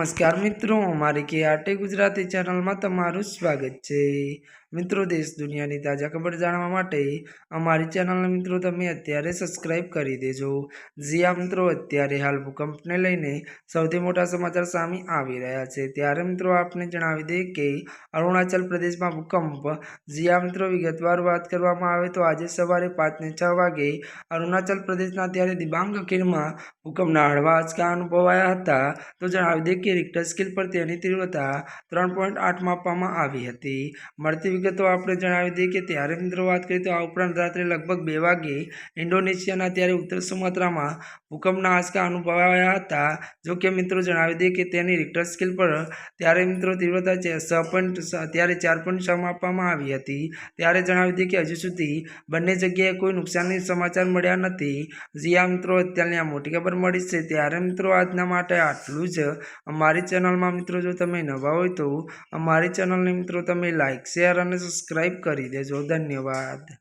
નમસ્કાર મિત્રો, મારી KRT ગુજરાતી ચેનલમાં તમારું સ્વાગત છે। મિત્રો, દેશ દુનિયાની તાજા ખબર જાણવા માટે અમારી ચેનલને મિત્રો તમે અત્યારે સબસ્ક્રાઇબ કરી દેજો। જી મિત્રો, અત્યારે હાલ ભૂકંપને લઈને સૌથી મોટા સમાચાર સામે આવી રહ્યા છે। ત્યારે મિત્રો આપને જણાવી દઈએ કે અરુણાચલ પ્રદેશમાં ભૂકંપ। જી મિત્રો, વિગતવાર વાત કરવામાં આવે તો આજે સવારે 5 ને 6 વાગે અરુણાચલ પ્રદેશના ત્યારે દિબાંગ ખીણમાં ભૂકંપના હળવા આંચકા અનુભવાયા હતા। તો જણાવી દઈએ કે રિક્ટર સ્કેલ પર તેની તીવ્રતા 3.8 માપવામાં આવી હતી। મળતી વિગતો આપણે જણાવી દઈએ કે ત્યારે મિત્રો વાત કરીએ તો આ ઉપરાંત રાત્રે લગભગ 2 વાગે ઇન્ડોનેશિયાના ત્યારે ઉત્તર સુમાત્રામાં ભૂકંપના આંચકા અનુભવાયા હતા। જો કે મિત્રો જણાવી દઈએ કે તેની રિક્ટર સ્કેલ પર ત્યારે મિત્રો તીવ્રતા 4.6 માપવામાં આવી હતી। ત્યારે જણાવી દઈએ કે હજુ સુધી બંને જગ્યાએ કોઈ નુકસાનની સમાચાર મળ્યા નથી। જી મિત્રો, અત્યારની આ મોટી ખબર મળી છે। ત્યારે મિત્રો આજના માટે આટલું જ। અમારી ચેનલમાં મિત્રો જો તમે નવા હોય તો અમારી ચેનલને મિત્રો તમે લાઇક, શેર અને સબસ્ક્રાઇબ કરી દેજો। ધન્યવાદ।